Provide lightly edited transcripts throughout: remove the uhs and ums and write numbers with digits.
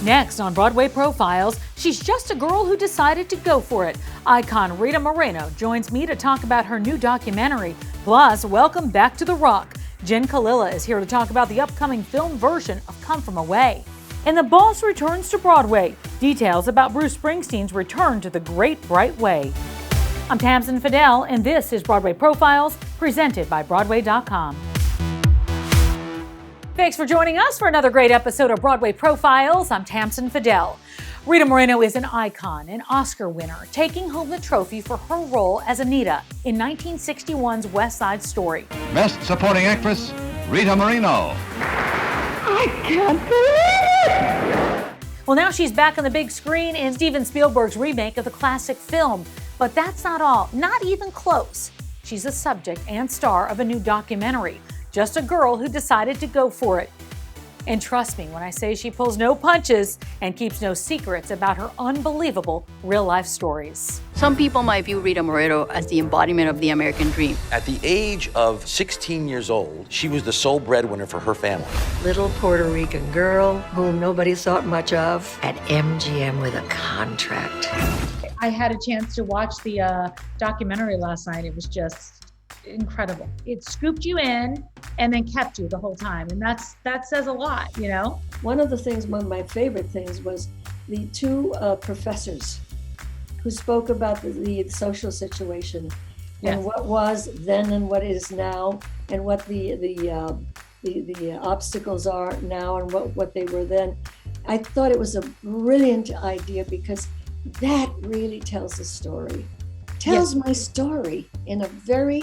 Next on Broadway Profiles, she's just a girl who decided to go for it. Icon Rita Moreno joins me to talk about her new documentary. Plus, welcome back to The Rock. Jen Kalila is here to talk about the upcoming film version of Come From Away. And The Boss returns to Broadway. Details about Bruce Springsteen's return to the Great Bright Way. I'm Tamsen Fadal, and this is Broadway Profiles, presented by Broadway.com. Thanks for joining us for another great episode of Broadway Profiles. I'm Tamsen Fadal. Rita Moreno is an icon, an Oscar winner, taking home the trophy for her role as Anita in 1961's West Side Story. Best Supporting Actress, Rita Moreno. I can't believe it! Well, now she's back on the big screen in Steven Spielberg's remake of the classic film. But that's not all, not even close. She's the subject and star of a new documentary, just a girl who decided to go for it. And trust me when I say she pulls no punches and keeps no secrets about her unbelievable real-life stories. Some people might view Rita Moreno as the embodiment of the American dream. At the age of 16 years old, she was the sole breadwinner for her family. Little Puerto Rican girl whom nobody thought much of at MGM with a contract. I had a chance to watch the documentary last night. It was just incredible. It scooped you in and then kept you the whole time. And that says a lot, you know? One of my favorite things was the two professors who spoke about the social situation and what was then and what is now, and what the obstacles are now and what they were then. I thought it was a brilliant idea because that really tells the story. Tells my story in a very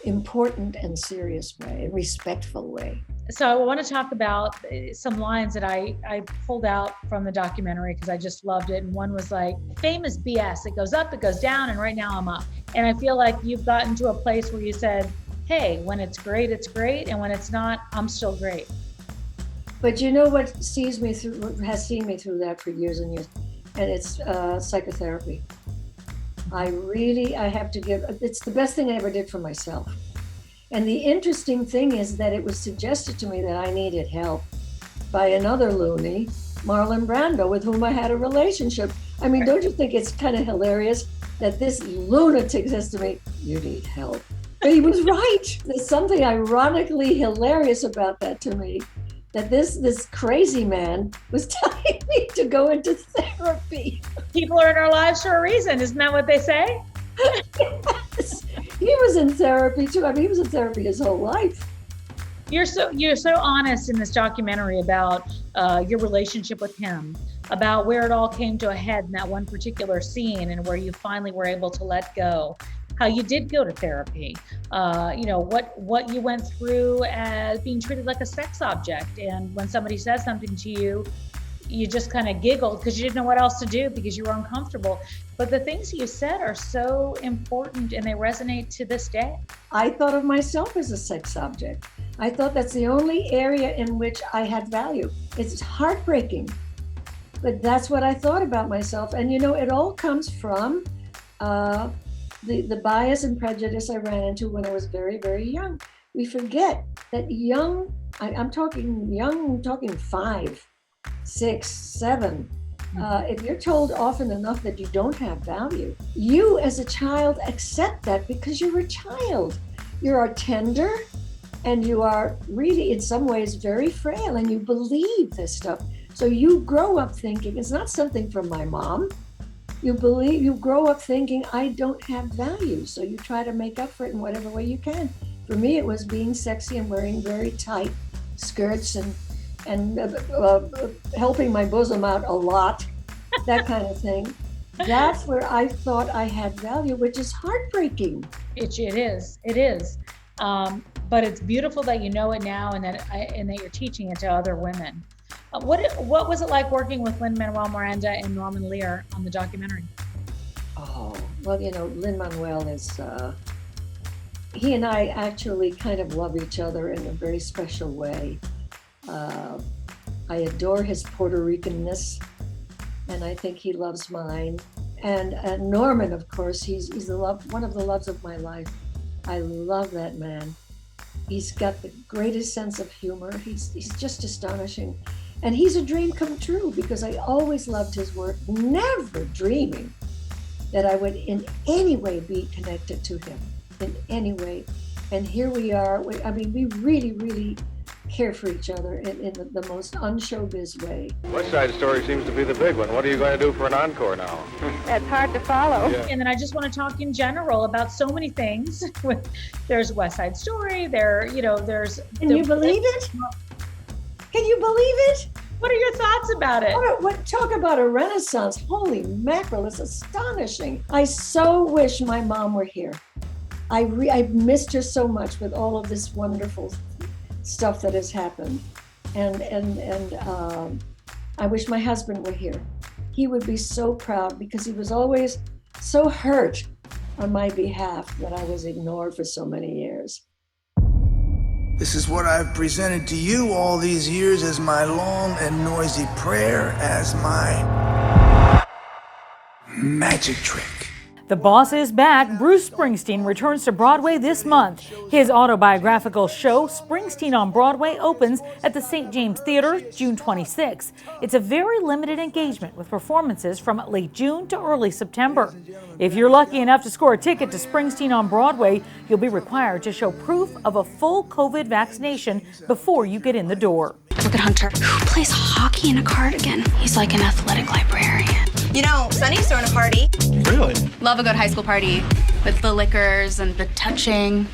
important and serious way, a respectful way. So I want to talk about some lines that I pulled out from the documentary because I just loved it. And one was like, fame is BS. It goes up, it goes down, and right now I'm up. And I feel like you've gotten to a place where you said, hey, when it's great, and when it's not, I'm still great. But you know what has seen me through that for years and years, and it's psychotherapy. I have to give, it's the best thing I ever did for myself. And the interesting thing is that it was suggested to me that I needed help by another loony, Marlon Brando, with whom I had a relationship. I mean, don't you think it's kind of hilarious that this lunatic says to me, you need help? But he was right. There's something ironically hilarious about that to me, that this crazy man was telling me to go into therapy. People are in our lives for a reason. Isn't that what they say? Yes. He was in therapy too. I mean, he was in therapy his whole life. You're so honest in this documentary about your relationship with him, about where it all came to a head in that one particular scene and where you finally were able to let go. How you did go to therapy, what you went through as being treated like a sex object. And when somebody says something to you, you just kind of giggled because you didn't know what else to do because you were uncomfortable. But the things you said are so important and they resonate to this day. I thought of myself as a sex object. I thought that's the only area in which I had value. It's heartbreaking, but that's what I thought about myself. And it all comes from the bias and prejudice I ran into when I was very, very young. We forget that I'm talking 5, 6, 7. If you're told often enough that you don't have value, you as a child accept that because you're a child. You are tender and you are really in some ways very frail and you believe this stuff. So you grow up thinking it's not something from my mom. You grow up thinking I don't have value. So you try to make up for it in whatever way you can. For me, it was being sexy and wearing very tight skirts and helping my bosom out a lot, that kind of thing. That's where I thought I had value, which is heartbreaking. It is. But it's beautiful that you know it now and that you're teaching it to other women. What was it like working with Lin-Manuel Miranda and Norman Lear on the documentary? Oh, well, Lin-Manuel is, he and I actually kind of love each other in a very special way. I adore his Puerto Ricanness, and I think he loves mine. And Norman, of course, he's one of the loves of my life. I love that man. He's got the greatest sense of humor. He's just astonishing. And he's a dream come true because I always loved his work, never dreaming that I would in any way be connected to him, in any way. And here we are. We really, really care for each other in the most un-showbiz way. West Side Story seems to be the big one. What are you going to do for an encore now? That's hard to follow. Yeah. And then I just want to talk in general about so many things. There's West Side Story. There's. Can you believe it? Can you believe it? What are your thoughts about it? Talk about a renaissance. Holy mackerel, it's astonishing. I so wish my mom were here. I missed her so much with all of this wonderful stuff that has happened. And I wish my husband were here. He would be so proud because he was always so hurt on my behalf that I was ignored for so many years. This is what I've presented to you all these years as my long and noisy prayer, as my magic trick. The Boss is back. Bruce Springsteen returns to Broadway this month. His autobiographical show, Springsteen on Broadway, opens at the St. James Theater June 26. It's a very limited engagement with performances from late June to early September. If you're lucky enough to score a ticket to Springsteen on Broadway, you'll be required to show proof of a full COVID vaccination before you get in the door. Look at Hunter, who plays hockey in a cardigan. He's like an athletic librarian. You know, Sunny's throwing a party. Really? Love a good high school party with the liquors and the touching,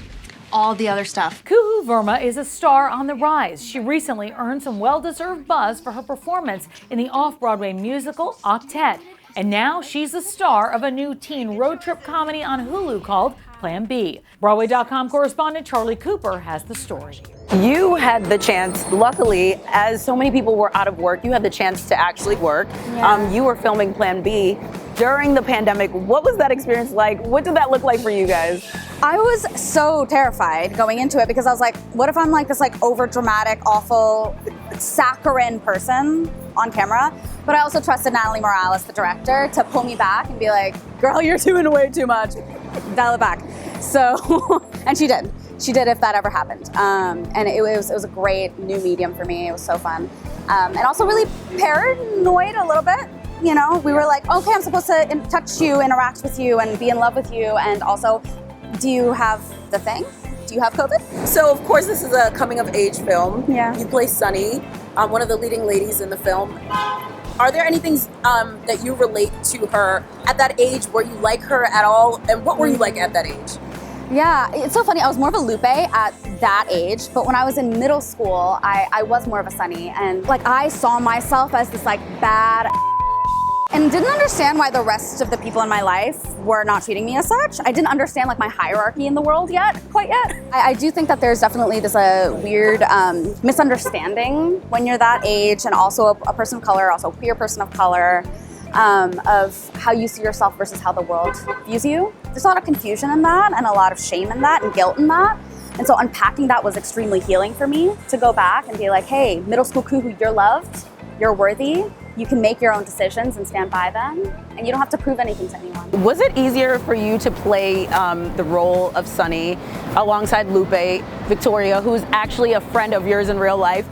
all the other stuff. Kuhu Verma is a star on the rise. She recently earned some well-deserved buzz for her performance in the off-Broadway musical Octet. And now she's the star of a new teen road trip comedy on Hulu called Plan B. Broadway.com correspondent Charlie Cooper has the story. You had the chance, luckily, as so many people were out of work, you had the chance to actually work. Yeah. You were filming Plan B during the pandemic. What was that experience like? What did that look like for you guys? I was so terrified going into it because I was like, what if I'm like this like over dramatic, awful, saccharine person on camera? But I also trusted Natalie Morales, the director, to pull me back and be like, girl, you're doing way too much. Dial it back. So, and she did. She did if that ever happened. And it was a great new medium for me. It was so fun. And also really paranoid a little bit. You know, we were like, okay, I'm supposed to touch you, interact with you, and be in love with you. And also, do you have the thing? Do you have COVID? So, of course, this is a coming-of-age film. Yeah. You play Sunny, one of the leading ladies in the film. Are there any things that you relate to her at that age? Were you like her at all? And what were you like at that age? Yeah, it's so funny. I was more of a Lupe at that age, but when I was in middle school, I was more of a Sunny. And like I saw myself as this like bad and didn't understand why the rest of the people in my life were not treating me as such. I didn't understand like my hierarchy in the world quite yet. I do think that there's definitely this weird misunderstanding when you're that age, and also a person of color, also a queer person of color, of how you see yourself versus how the world views you. There's a lot of confusion in that and a lot of shame in that and guilt in that. And so unpacking that was extremely healing for me, to go back and be like, hey, middle school Kuhu, you're loved, you're worthy, you can make your own decisions and stand by them, and you don't have to prove anything to anyone. Was it easier for you to play the role of Sunny alongside Lupe Victoria, who's actually a friend of yours in real life,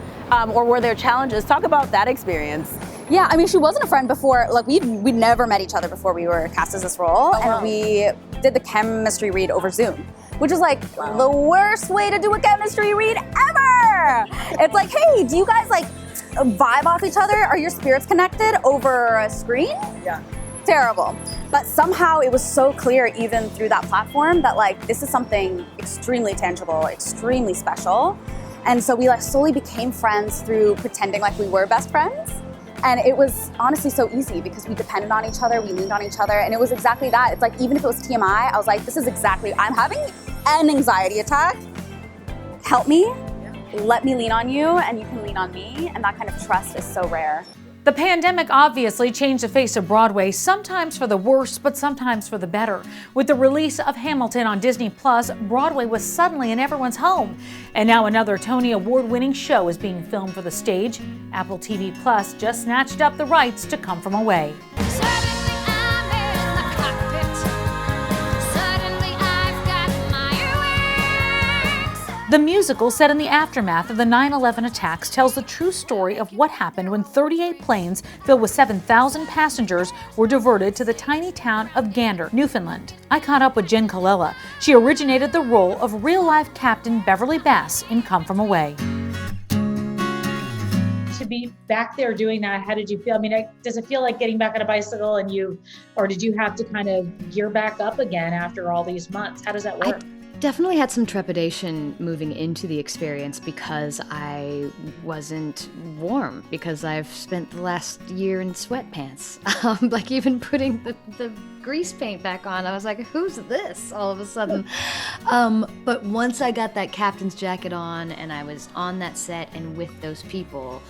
or were there challenges? Talk about that experience. Yeah, I mean, she wasn't a friend before. Like we'd never met each other before we were cast as this role, and we did the chemistry read over Zoom, which is like the worst way to do a chemistry read ever. It's like, hey, do you guys like vibe off each other? Are your spirits connected over a screen? Yeah. Terrible. But somehow it was so clear, even through that platform, that like this is something extremely tangible, extremely special, and so we like slowly became friends through pretending like we were best friends. And it was honestly so easy because we depended on each other, we leaned on each other, and it was exactly that. It's like, even if it was TMI, I was like, this is exactly, I'm having an anxiety attack. Help me, let me lean on you, and you can lean on me, and that kind of trust is so rare. The pandemic obviously changed the face of Broadway, sometimes for the worse, but sometimes for the better. With the release of Hamilton on Disney+, Broadway was suddenly in everyone's home. And now another Tony Award-winning show is being filmed for the stage. Apple TV+ just snatched up the rights to Come From Away. The musical, set in the aftermath of the 9/11 attacks, tells the true story of what happened when 38 planes filled with 7,000 passengers were diverted to the tiny town of Gander, Newfoundland. I caught up with Jen Kalila. She originated the role of real-life Captain Beverly Bass in Come From Away. To be back there doing that, how did you feel? I mean, does it feel like getting back on a bicycle or did you have to kind of gear back up again after all these months? How does that work? Definitely had some trepidation moving into the experience because I wasn't warm, because I've spent the last year in sweatpants. Like even putting the grease paint back on, I was like, who's this all of a sudden? But once I got that captain's jacket on and I was on that set and with those people,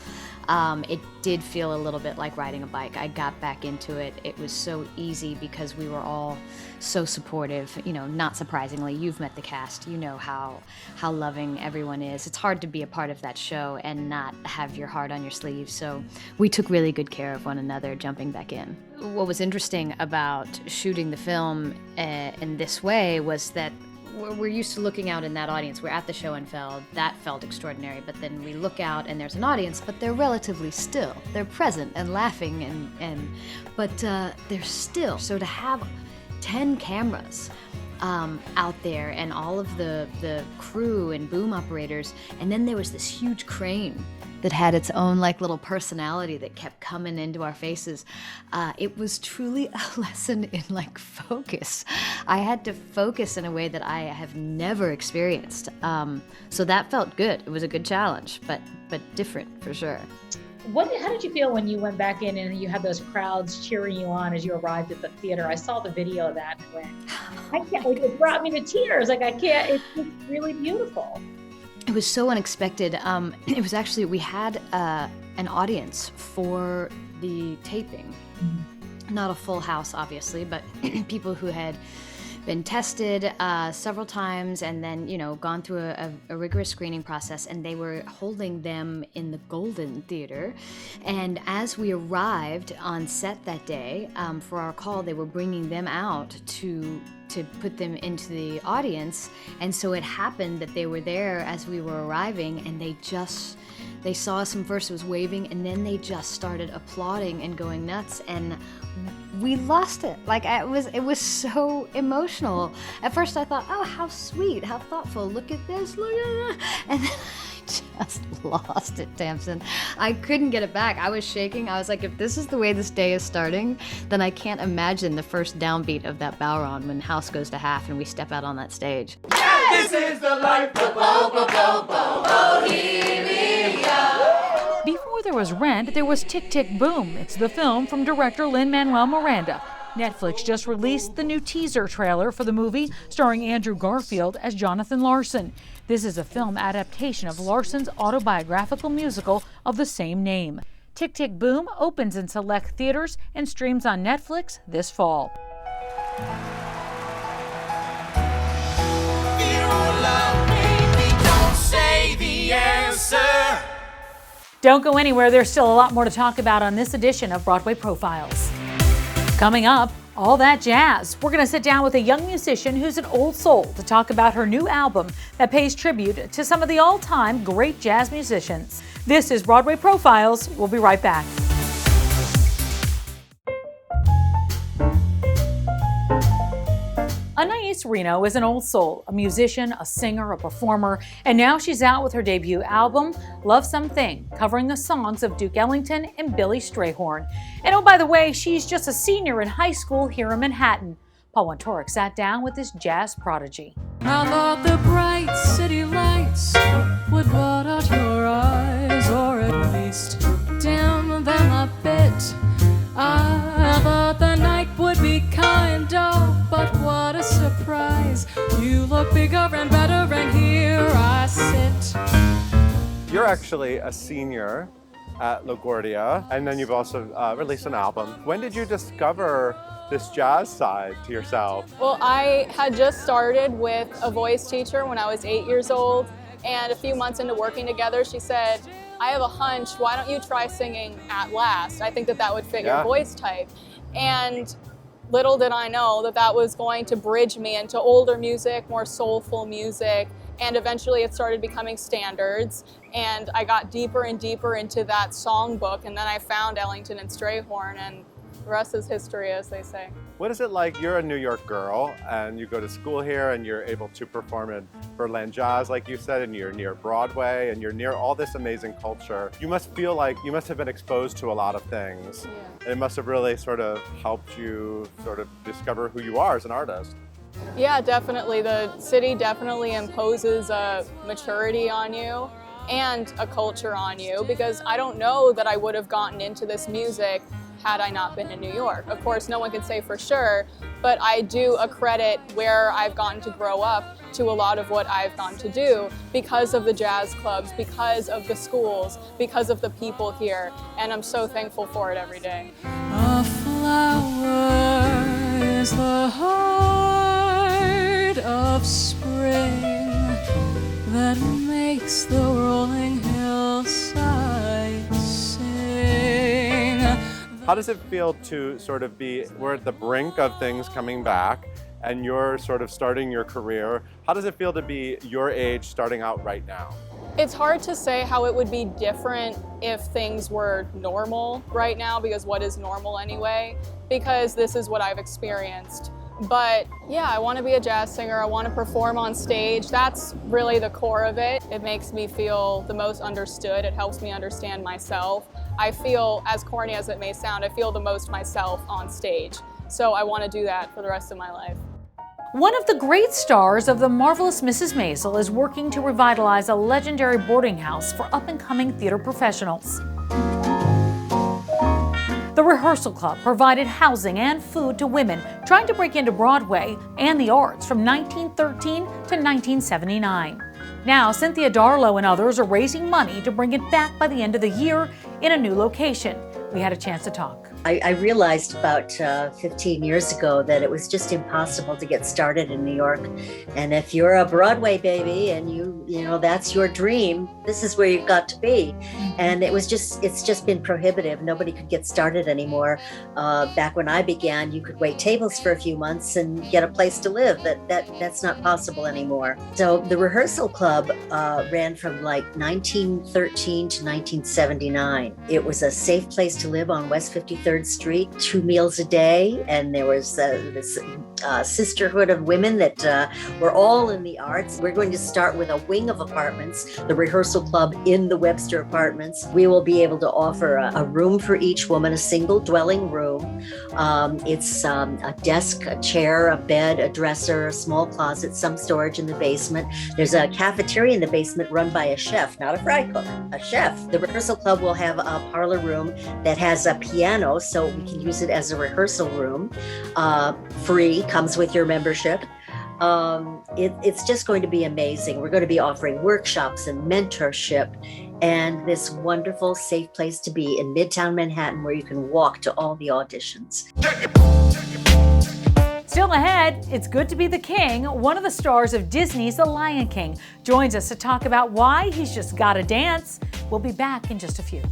it did feel a little bit like riding a bike. I got back into it. It was so easy because we were all so supportive. You know, not surprisingly, you've met the cast. You know how loving everyone is. It's hard to be a part of that show and not have your heart on your sleeve. So we took really good care of one another jumping back in. What was interesting about shooting the film in this way was that we're used to looking out in that audience. We're at the Schoenfeld. That felt extraordinary. But then we look out and there's an audience, but they're relatively still. They're present and laughing, but they're still. So to have 10 cameras out there and all of the crew and boom operators, and then there was this huge crane that had its own like little personality that kept coming into our faces. It was truly a lesson in like focus. I had to focus in a way that I have never experienced. So that felt good. It was a good challenge, but different for sure. How did you feel when you went back in and you had those crowds cheering you on as you arrived at the theater? I saw the video of that and went, it brought me to tears. Like, it's really beautiful. It was so unexpected. It was actually, we had an audience for the taping. Mm-hmm. Not a full house, obviously, but people who had been tested several times and then, gone through a rigorous screening process, and they were holding them in the Golden Theater. And as we arrived on set that day for our call, they were bringing them out to put them into the audience. And so it happened that they were there as we were arriving, and they saw us and first was waving, and then they just started applauding and going nuts, and we lost it. Like, it was so emotional. At first I thought, oh, how sweet, how thoughtful, look at this, look at that. And then I just lost it, Tamsin. I couldn't get it back. I was shaking. I was like, if this is the way this day is starting, then I can't imagine the first downbeat of that Bowron when House goes to half and we step out on that stage. Yes! This is the life of Bohemia. Before there was Rent, there was Tick, Tick, Boom. It's the film from director Lin-Manuel Miranda. Netflix just released the new teaser trailer for the movie starring Andrew Garfield as Jonathan Larson. This is a film adaptation of Larson's autobiographical musical of the same name. Tick, Tick, Boom opens in select theaters and streams on Netflix this fall. Don't go anywhere, there's still a lot more to talk about on this edition of Broadway Profiles. Coming up, all that jazz. We're going to sit down with a young musician who's an old soul to talk about her new album that pays tribute to some of the all-time great jazz musicians. This is Broadway Profiles. We'll be right back. Anais Reno is an old soul, a musician, a singer, a performer, and now she's out with her debut album, Love Something, covering the songs of Duke Ellington and Billy Strayhorn. And oh, by the way, she's just a senior in high school here in Manhattan. Paul Wontorek sat down with this jazz prodigy. I thought the bright city lights would blot out your eyes, or at least dim them a bit. I thought the night would be kind of, but what a surprise. You look bigger and better, and here I sit. You're actually a senior at LaGuardia, and then you've also released an album. When did you discover this jazz side to yourself? Well, I had just started with a voice teacher when I was 8 years old, and a few months into working together, she said, I have a hunch, why don't you try singing At Last? I think that would fit your voice type. And little did I know that was going to bridge me into older music, more soulful music, And eventually it started becoming standards, and I got deeper and deeper into that songbook, and then I found Ellington and Strayhorn, and the rest is history, as they say. What is it like? You're a New York girl and you go to school here and you're able to perform in Berlin Jazz, like you said, and you're near Broadway and you're near all this amazing culture. You must feel like you must have been exposed to a lot of things. Yeah. It must have really sort of helped you sort of discover who you are as an artist. Yeah, definitely. The city definitely imposes a maturity on you and a culture on you, because I don't know that I would have gotten into this music had I not been in New York. Of course, no one can say for sure, but I do accredit where I've gotten to grow up to a lot of what I've gotten to do because of the jazz clubs, because of the schools, because of the people here, and I'm so thankful for it every day. A flower is the heart of spring that makes the rolling hillside sing. How does it feel to sort of we're at the brink of things coming back and you're sort of starting your career. How does it feel to be your age starting out right now? It's hard to say how it would be different if things were normal right now, because what is normal anyway? Because this is what I've experienced. But yeah, I want to be a jazz singer. I want to perform on stage. That's really the core of it. It makes me feel the most understood. It helps me understand myself. I feel, as corny as it may sound, I feel the most myself on stage. So I want to do that for the rest of my life. One of the great stars of The Marvelous Mrs. Maisel is working to revitalize a legendary boarding house for up-and-coming theater professionals. The Rehearsal Club provided housing and food to women trying to break into Broadway and the arts from 1913 to 1979. Now, Cynthia Darlow and others are raising money to bring it back by the end of the year in a new location. We had a chance to talk. I realized about 15 years ago that it was just impossible to get started in New York. And if you're a Broadway baby and you know, that's your dream, this is where you've got to be. And it's just been prohibitive. Nobody could get started anymore. Back when I began, you could wait tables for a few months and get a place to live. That's not possible anymore. So the Rehearsal Club ran from like 1913 to 1979. It was a safe place to live on West 53rd Street, 2 meals a day, and there was this sisterhood of women that were all in the arts. We're going to start with a wing of apartments, the Rehearsal Club in the Webster Apartments. We will be able to offer a room for each woman, a single dwelling room. It's a desk, a chair, a bed, a dresser, a small closet, some storage in the basement. There's a cafeteria in the basement run by a chef, not a fry cook, a chef. The Rehearsal Club will have a parlor room that has a piano, so we can use it as a rehearsal room. Free, comes with your membership. It's just going to be amazing. We're going to be offering workshops and mentorship and this wonderful, safe place to be in Midtown Manhattan where you can walk to all the auditions. Still ahead, it's good to be the king. One of the stars of Disney's The Lion King joins us to talk about why he's just got to dance. We'll be back in just a few.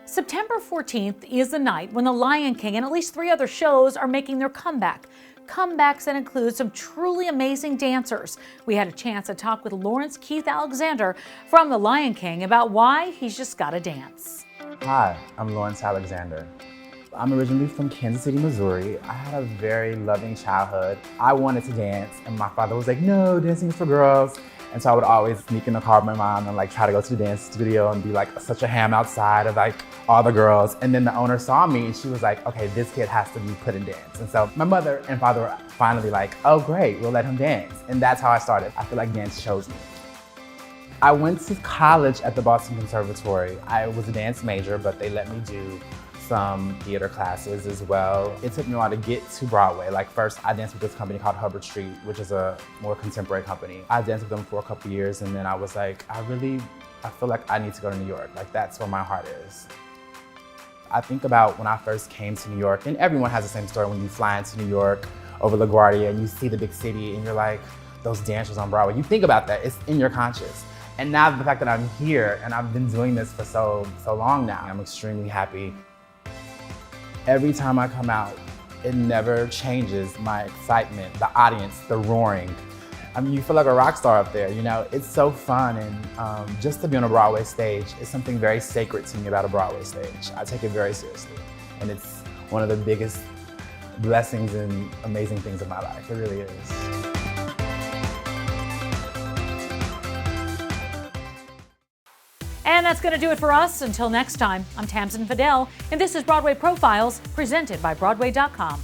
September 14th is the night when The Lion King and at least 3 other shows are making their comeback. Comebacks that include some truly amazing dancers. We had a chance to talk with Lawrence Keith Alexander from The Lion King about why he's just got to dance. Hi, I'm Lawrence Alexander. I'm originally from Kansas City, Missouri. I had a very loving childhood. I wanted to dance, and my father was like, no, dancing is for girls. And so I would always sneak in the car with my mom and like try to go to the dance studio and be like such a ham outside of like all the girls. And then the owner saw me and she was like, okay, this kid has to be put in dance. And so my mother and father were finally like, oh great, we'll let him dance. And that's how I started. I feel like dance chose me. I went to college at the Boston Conservatory. I was a dance major, but they let me do some theater classes as well. It took me a while to get to Broadway. Like first, I danced with this company called Hubbard Street, which is a more contemporary company. I danced with them for a couple years, and then I was like, I feel like I need to go to New York. Like that's where my heart is. I think about when I first came to New York, and everyone has the same story when you fly into New York over LaGuardia and you see the big city and you're like, those dancers on Broadway. You think about that, it's in your conscious. And now the fact that I'm here and I've been doing this for so long now, I'm extremely happy. Every time I come out it never changes my excitement, the audience, the roaring. I mean, you feel like a rock star up there, you know? It's so fun, and just to be on a Broadway stage is something very sacred to me about a Broadway stage. I take it very seriously, and it's one of the biggest blessings and amazing things of my life. It really is. And that's going to do it for us. Until next time, I'm Tamsin Fadell, and this is Broadway Profiles, presented by Broadway.com.